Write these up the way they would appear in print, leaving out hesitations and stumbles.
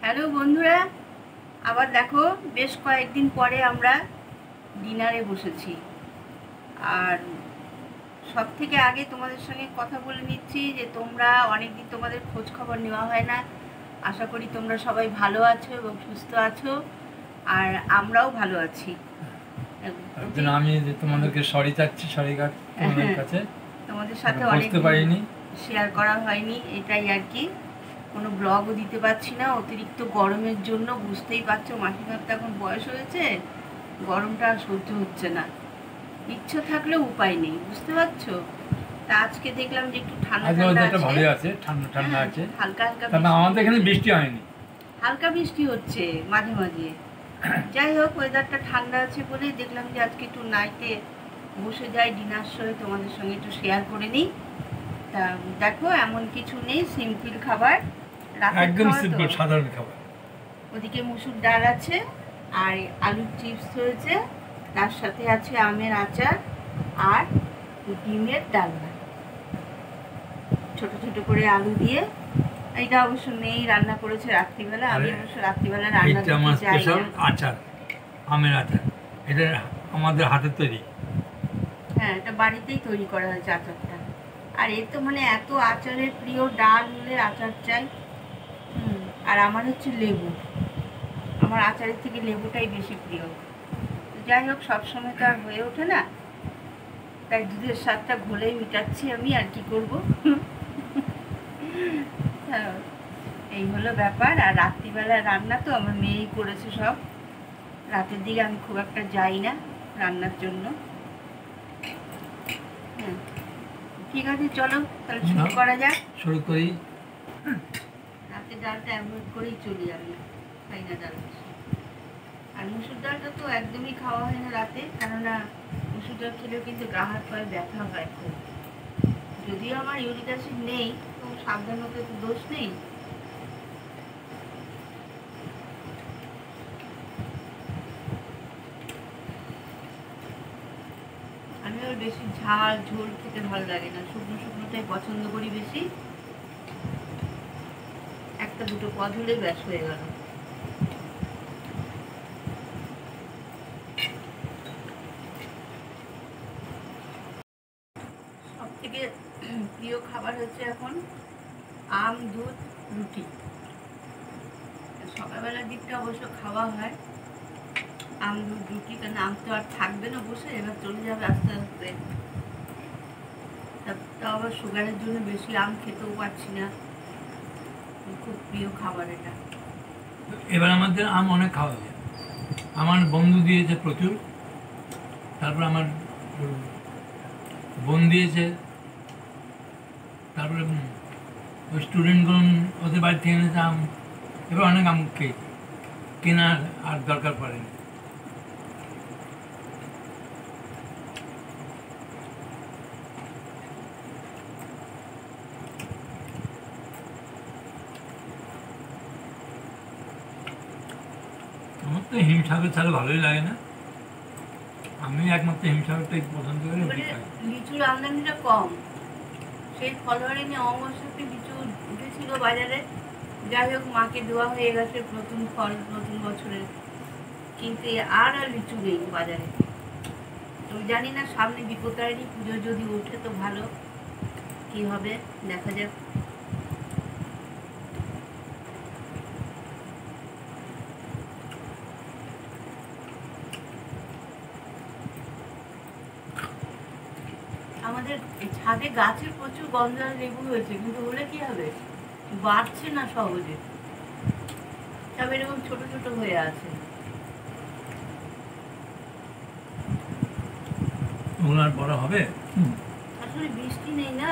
Hello বন্ধুরা, আবার দেখো বেশ কয়েকদিন পরে আমরা ডিনারে বসেছি। আর সব থেকে আগে তোমাদের সঙ্গে কথা বলে নিচ্ছি যে তোমরা অনেকদিন তোমাদের খোঁজ খবর নেওয়া হয় না। আশা করি তোমরা সবাই ভালো আছো এবং সুস্থ আছো, আর আমরাও ভালো আছি। আমি তোমাদেরকে সরি চাচ্ছি, তোমাদের কাছে তোমাদের সাথে অনেক পারিনি, শেয়ার করা হয়নি, এটাই আর কি। কোনো ব্লগও দিতে পারছি না অতিরিক্ত গরমের জন্য। বুঝতেই পারছো মাসিমার তো এখন বয়স হয়েছে, গরমটা আর সহ্য হচ্ছে না। ইচ্ছা থাকলেও উপায় নেই, বুঝতে পারছো। তা আজকে দেখলাম যে একটু ঠান্ডা আছে, ঠান্ডা আছে, হালকা হালকা। আমাদের এখানে বৃষ্টি হয়নি, হালকা বৃষ্টি হচ্ছে মাঝে মাঝে। যাই হোক, ওয়েদারটা ঠান্ডা আছে বলে দেখলাম যে আজকে একটু নাইটে বসে যাই, ডিনার সরে তোমাদের সঙ্গে একটু শেয়ার করে নিই। তা দেখো, এমন কিছু নেই, সিম্পল খাবার, একদম সিম্পল সাধারণ খাবার। ওদিকে মুসুর ডাল আছে, আর আলুর চিপস হয়েছে, তার সাথে আছে আমের আচার আর ডিমের ডালনা, ছোট ছোট করে আলু দিয়ে। এটা অবশ্য মেয়েই রান্না করেছে রাত্রিবেলা, আমি অবশ্য রাত্রিবেলা রান্না করতে চাই না। আচার, আমের আচার, এটা আমাদের হাতে তৈরি। হ্যাঁ, এটা বাড়িতেই তৈরি করা হয়েছে আচারটা। আর এর তো মানে এত আচারের প্রিয়, ডাল হলে আচার চাই। আর আমার হচ্ছে লেবু, আমার আচারের থেকে লেবুটাই বেশি প্রিয়। যাই হোক, সবসময় তো আর হয়ে ওঠে না, তাই দুধের স্বাদটা ঘোলেই মিটাচ্ছি আমি, আর কি করব। এই হলো ব্যাপার। আর রাত্রিবেলা রান্না তো আমার মেয়েই করেছে সব। রাতের দিকে আমি খুব একটা যাই না রান্নার জন্য। ঠিক আছে, চলো তাহলে শুরু করা যাক। শুরু করি। রাতের ডালটা অ্যাভয়েড করেই চলি আমি, খাই না ডাল বেশি। আর মুসুর ডালটা তো একদমই খাওয়া হয় না রাতে, কেননা মুসুর ডাল খেলেও কিন্তু গা হাত পায়ে ব্যথা হয় খুব। যদিও আমার ইউরিক অ্যাসিড নেই, তো সাবধানতা তো দোষ নেই। আমি ওর বেশি ঝাল ঝোল খেতে ভালো লাগে না, শুকনো শুকনোটাই পছন্দ করি বেশি। একটা দুটো পদ হলে ব্যাস হয়ে গেল। সব থেকে প্রিয় খাবার হচ্ছে এখন আম, দুধ, রুটি। সকালবেলার দিকটা অবশ্য খাওয়া হয় আম, দুধ, রুটি, কারণ আম তো আর থাকবে না বসে, এবার চলে যাবে আস্তে আস্তে। তা আবার সুগারের জন্য বেশি আম খেতেও পারছি না। খুব প্রিয় খাবার এটা। এবার আমাদের আম অনেক খাওয়া যায়, আমার বন্ধু দিয়েছে প্রচুর, তারপর আমার বোন দিয়েছে, তারপরে ওই স্টুডেন্টগুলো ওদের বাড়ি থেকে এনেছে আম। এবার অনেক আম খেয়েছি, কেনার আর দরকার পড়েনি। আমার তো হিমসাগর ছাড়া ভালোই লাগে না, আমি একমাত্র হিমসাগরটাই পছন্দ করি। লিচুর আমদানিটা কম, সেই ফলোয়ারে নিয়ে অবশ্যই লিচু উঠেছিল বাজারে। যাই হোক, মাকে দেওয়া হয়ে গেছে নতুন ফল নতুন বছরের, কিন্তু আর লিচু নেই বাজারে। আমি জানি না, সামনে বিপত্তারিণী পুজো যদি ওঠে তো ভালো, কি হবে দেখা যাক। আমাদের ছাদে গাছে প্রচুর গন্ধরাজ লেবু হয়েছে, কিন্তু হলে কি হবে, বাড়ছে না সহজে, সব এরকম ছোট ছোট হয়ে আছে। আর বড় হবে, আসলে বৃষ্টি নেই না,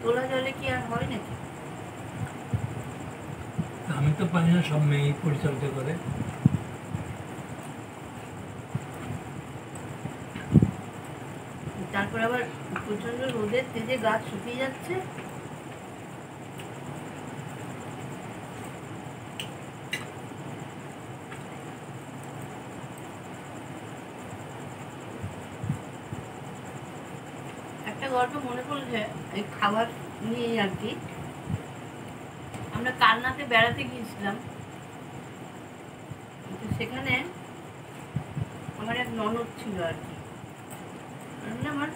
তোলা জলে কি আর হয় নাকি। আমি তো পারি না, সব মেয়ে পরিচর্যা করে। তারপর আবার প্রচন্ড রোদের তেজে গাছ শুকিয়ে যাচ্ছে। একটা গল্প মনে পড়ছে এই খাবার নিয়ে আর কি। আমরা কালনাতে বেড়াতে গিয়েছিলাম, তো সেখানে আমার এক ননদ ছিল আর কি, মানে আমার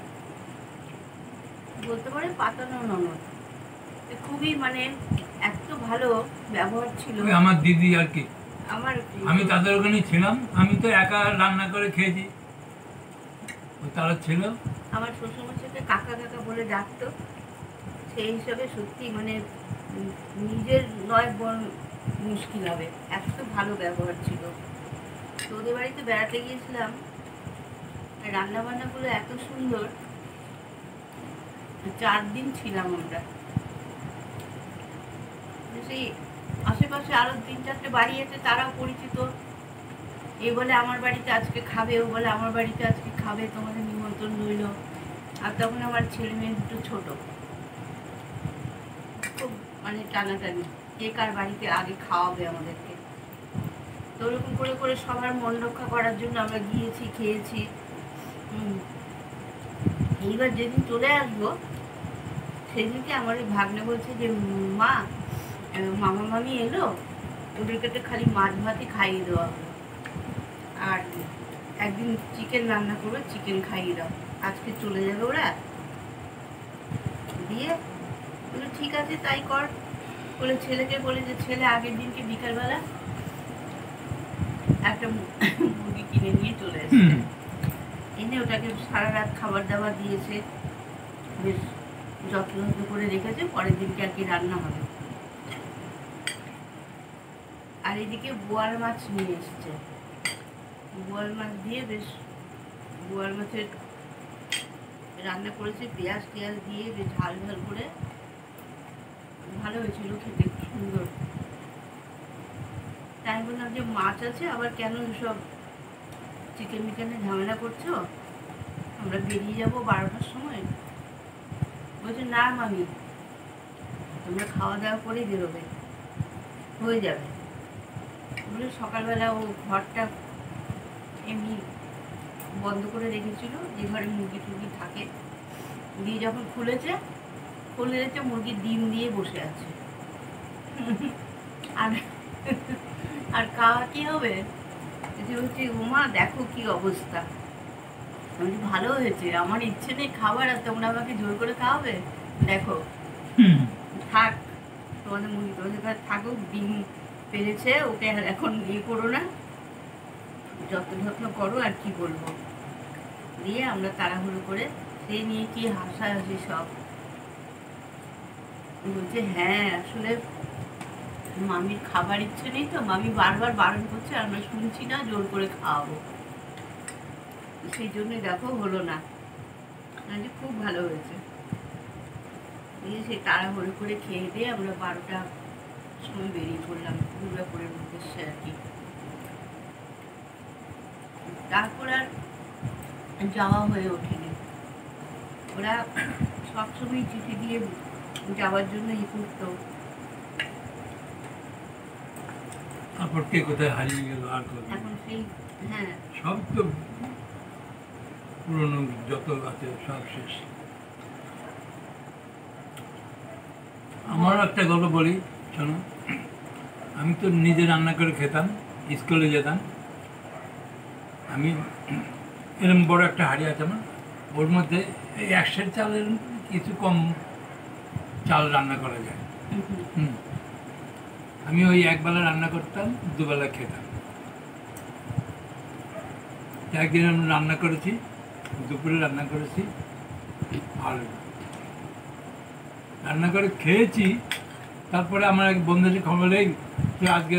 বলতে পারে পাতানো ননদ। তো খুবই মানে এত ভালো ব্যবহার ছিল ওই আমার দিদি আর কি, আমার। আমি তাদের ওখানে ছিলাম, আমি তো একা রান্না করে খেয়েছি, তারা ছিল। আমার শ্বশুরমশাইকে কাকা কাকা বলে ডাকতো, সেই হিসাবে সত্যি মানে নিজের নয় বোন মুশকিল হবে, এত ভালো ব্যবহার ছিল। তো ওদের বাড়িতে বেড়াতে গিয়েছিলাম, রান্না বান্নাগুলো এত সুন্দর। 4 দিন ছিলাম আমরা। সেই আশেপাশে আরো 3-4টে বাড়ি আছে, তারাও পরিচিত। এ বলে আমার বাড়িতে আজকে খাবে, ও বলে আমার বাড়িতে আজকে খাবে, তোমাদের নিমন্ত্রণ রইল। আর তখন আমার ছেলে মেয়ে দুটো ছোট, খুব মানে টানাটানি, কে কার বাড়িতে আগে খাওয়াবে আমাদেরকে। তো ওরকম করে করে সবার মন রক্ষা করার জন্য আমরা গিয়েছি, খেয়েছি। এইবার যেদিন চলে আসবো সেদিনকে আমার ওই ভাগ্নে বলছে যে মা, মামা মামি এলো, ওদেরকে তো খালি মাছ ভাতই খাইয়ে দেওয়া হলো, আর একদিন চিকেন রান্না করবে, চিকেন খাইয়ে দাও, আজকে চলে যাবে ওরা। দিয়ে বলে ঠিক আছে তাই কর বলে ছেলেকে বলে যে ছেলে আগের দিনকে বিকালবেলা একটা মুরগি কিনে নিয়ে চলে এসেছে, এনে ওটাকে সারা রাত খাবার দাবার দিয়েছে, বেশ যত্ন করে রেখেছে, পরের দিনকে আর কি রান্না হবে। আর এদিকে বোয়াল মাছ নিয়ে এসছে, বোয়াল মাছ দিয়ে বেশ বোয়াল মাছের রান্না করেছে, পেঁয়াজ টেয়াজ দিয়ে বেশ ঝাল ঝাল করে, ভালো হয়েছিল খেতে, সুন্দর। তাই বললাম যে মাছ আছে, আবার কেন সব চিকেন মিকেনে ঝামেলা করছো, আমরা বেরিয়ে যাবো 12টার সময়। বলছে না মামি, তোমরা খাওয়া দাওয়া করেই বেরোবে, হয়ে যাবে বলে সকালবেলা ও ঘরটা এমনি বন্ধ করে রেখেছিল, যে ঘরে মুরগি টুরগি থাকে, দিয়ে যখন খুলেছে মুরগির ডিম দিয়ে বসে আছে। আর আর খাওয়া কি হবে, যে হচ্ছে উমা দেখো কি অবস্থা। আমি ভালো হয়েছে, আমার ইচ্ছে নেই খাবার, আর তোমরা আমাকে জোর করে খাওয়াবে, দেখো থাক তোমাদের মুরগি, তোমাদের ঘরে থাকুক, ডিম পেরেছে, ওকে এখন ইয়ে করো না, যত্ন করো, আর কি বলবো। দিয়ে আমরা তাড়াহুড়ো করে সেই নিয়ে কি হাসাহাসি সব। বলছে হ্যাঁ আসলে মামির খাবার ইচ্ছে নেই, তো মামি বারবার বারণ করছে, আমরা শুনছি না, জোর করে খাওয়াবো, সেই জন্যই দেখো হলো না। খুব ভালো হয়েছে। দিয়ে সেই তাড়াহুড়ো করে খেয়ে দিয়ে আমরা 12টার সময় বেরিয়ে পড়লাম দুর্গাপুরের উদ্দেশ্যে আর কি। তারপর আর যাওয়া হয়ে ওঠেনি। ওরা সবসময় চিঠি দিয়ে যাওয়ার জন্য করতো। তারপর কে কোথায় হারিয়ে গেল আর এখন সেই হ্যাঁ সব তো পুরনো যত আছে সব শেষ। আমার একটা গল্প বলি শোনো। আমি তো নিজে রান্না করে খেতাম, স্কুলে যেতাম। আমি এরকম বড় একটা হাঁড়ি আছে আমার, ওর মধ্যে এই 100 চালের কিছু কম চাল রান্না করা যায়। আমি ওই একবেলা রান্না করতাম, দুবেলা খেতাম। একদিন আমি রান্না করেছি, দুপুরে রান্না করেছি, আর রান্না করে খেয়েছি। তারপরে আমার এক বন্ধুকে খবর এই যে আজকে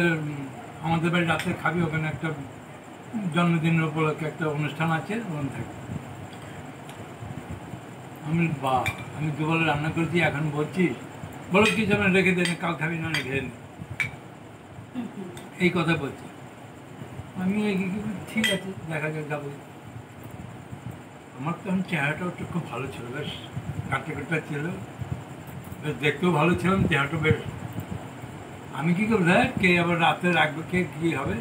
আমাদের বাড়ি রাতে খাবি, ওখানে একটা জন্মদিনের উপলক্ষে একটা অনুষ্ঠান আছে, ওখানে থাকবে। আমি দুবেলা রান্না করেছি, এখন বলছি বলো কি যাবে, রেখে দেন, কাল খাবি না রেখে দেন, এই কথা বলছি। আমি ঠিক আছে দেখা যাক, যাবো। আমার তখন চেহারাটাও একটু খুব ভালো ছিল, বেশ কাটা কাটা ছিল, বেশ দেখতেও ভালো ছিলাম, চেহারাটা বেশ। আমি কি করবো দেখ কে আবার রাতে রাখবে, কে কি হবে,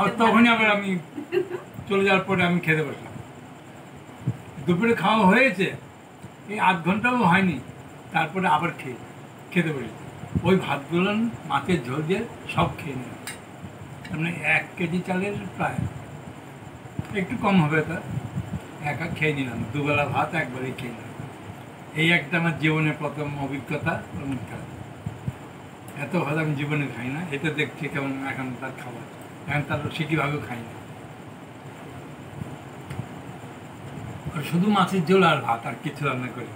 আর তখনই আবার আমি চলে যাওয়ার পরে আমি খেতে বসলাম। দুপুরে খাওয়া হয়েছে, এই 8 ঘন্টাও হয়নি, তারপরে আবার খেতে বসেছি। ওই ভাতগুলো মাছের ঝোল দিয়ে সব খেয়ে নিলাম। মানে 1 কেজি চালের প্রায় একটু কম হবে, তা একা খেয়ে নিলাম, দুবেলা ভাত একবারেই খেয়ে নিলাম। এই একটা আমার জীবনের প্রথম অভিজ্ঞতা অনেকটা। এত ভাত আমি জীবনে খাই না, এটা দেখছি কেমন এখন তার খাবার, এখন তার সিটিভাবেও খাই না। আর শুধু মাছের ঝোল আর ভাত, আর কিছু রান্না করি।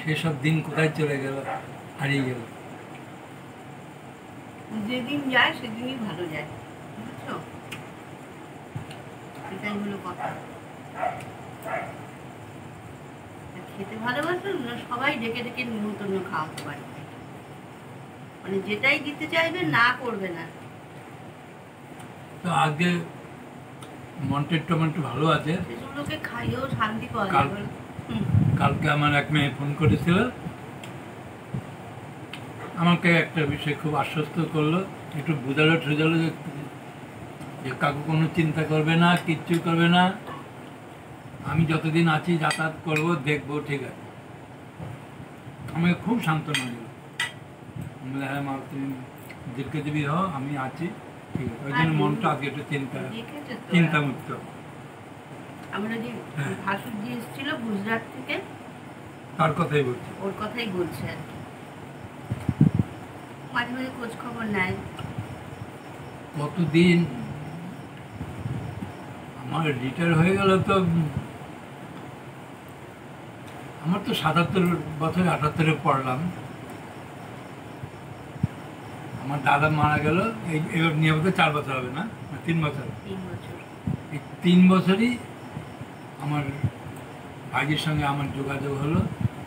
সেসব দিন কোথায় চলে গেল, হারিয়ে গেল। যেদিন যায় সেদিনই ভালো যায়, বুঝছো? এটাই হলো কথা। খেতে ভালোবাসো না, সবাই ডেকে ডেকে নিমন্ত্রণ খাওয়াতে পারে, মানে যেটাই দিতে চাইবে না করবে না। তো আগে মন্টের টমেটো ভালো আছে, সেগুলোকে খাইয়েও শান্তি পাওয়া কাল- যাবে। কালকে আমার এক মেয়ে ফোন করেছিল, আমাকে একটা বিষয় খুব আশ্বস্ত করলো, একটু বুঝালো টুঝালো যে কাকু কোনো চিন্তা করবে না, কিচ্ছু করবে না, আমি যতদিন আছি যাতায়াত করবো, দেখবো, ঠিক আছে। আমাকে খুব সান্ত্বনা দিল। আমি বললাম, হ্যাঁ মা, তুমি দীর্ঘজীবী হও, আমি আছি, ঠিক আছে। ওই জন্য মনটা আজকে একটু দেখেছো তো? চিন্তামুক্ত। আমরা যে হ্যাঁ। ভাসুর যে এসেছিল গুজরাট থেকে, তার কথাই বলছি। ওর কথাই বলছে আর কি। মাঝে মাঝে খোঁজ খবর নেয়। কতদিন আমার রিটায়ার হয়ে গেল, তো আমার তো 77 বছর, 78-এ পড়লাম। আমার দাদা মারা গেল, এবার নিয়মিত 4 বছর হবে না, 3 বছর। 3 বছর। এই 3 বছরই আমার ভাইয়ের সঙ্গে আমার যোগাযোগ হলো।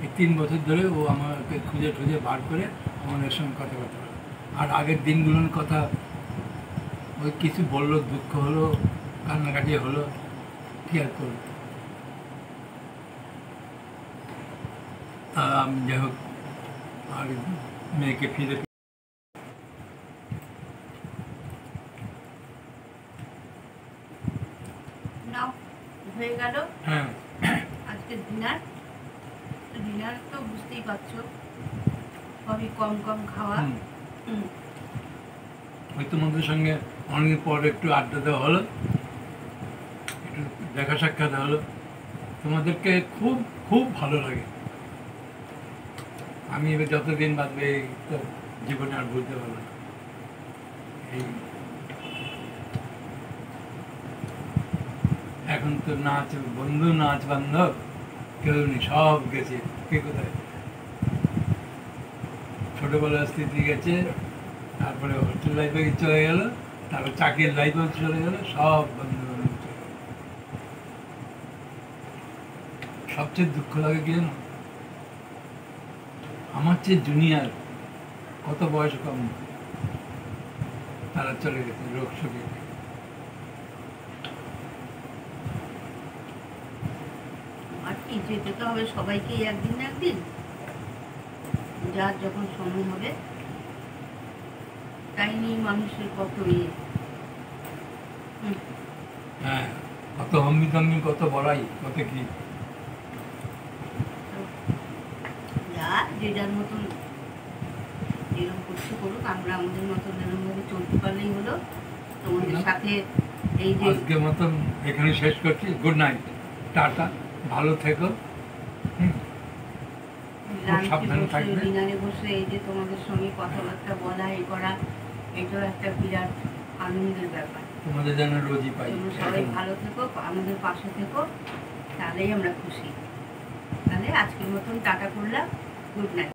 এই 3 বছর ধরে ও আমাকে খুঁজে খুঁজে বার করে আমাদের সঙ্গে কথাবার্তা হলো। আর আগের দিনগুলোর কথা, ওই কিছু বললো, দুঃখ হলো, কান্নাকাটি হলো, কি আর করব। তা আমি যাই হোক, আর মেয়েকে ফিরে নাও, হয়ে গেল হ্যাঁ আজকে ডিনার। ডিনার তো বুঝতেই পারছো, সবই কম কম খাওয়া। হুম। হুম। ওই তোমাদের সঙ্গে অনেকদিন পর একটু আড্ডা দেওয়া হলো, একটু দেখা সাক্ষাৎ হলো। তোমাদেরকে খুব খুব ভালো লাগে। আমি এবার যতদিন বাঁচবে এই তো জীবনে আর ভুলতে পারবো না। এই এখন তো নাচ বন্ধু, নাচ বান্ধব কেউ নেই, সব গেছে, কে কোথায়। ছোটবেলার স্মৃতি গেছে, তারপরে হোস্টেল লাইফে চলে গেল, তারপর চাকরির লাইফেও চলে গেল, সব বন্ধু বান্ধব চলে গেল। সবচেয়ে দুঃখ লাগে কি জানো, আমার চেয়ে জুনিয়র কত বয়স কম, তারা চলে গেছে রোগ শোকে। আর কি, যেতে তো হবে সবাইকেই একদিন না একদিন, যার যখন সময় হবে। তাই নিয়ে মানুষের কত ইয়ে। হুম। হ্যাঁ, কত হম্বি তম্বি, কত বড়াই, কত কি। যা যে যার মতন যেরকম করছে করুক, আমরা আমাদের মতন এরকমভাবে চলতে পারলেই হলো। তোমাদের সাথে এই যে আজকের মতন এখানে শেষ করছি। গুড নাইট, টাটা, ভালো থেকো। হুম, লাঞ্চে সাবধানে বসে, থাকবে। ডিনারে বসে এই যে তোমাদের সঙ্গে কথাবার্তা বলা, এই করা, এটাও একটা বিরাট আনন্দের ব্যাপার। তোমাদের যেন রোজই পাই। তোমরা সবাই ভালো থেকো, আমাদের পাশে থেকো, তাহলেই আমরা খুশি। তাহলে আজকের মতন টাটা করলাম, গুড নাইট।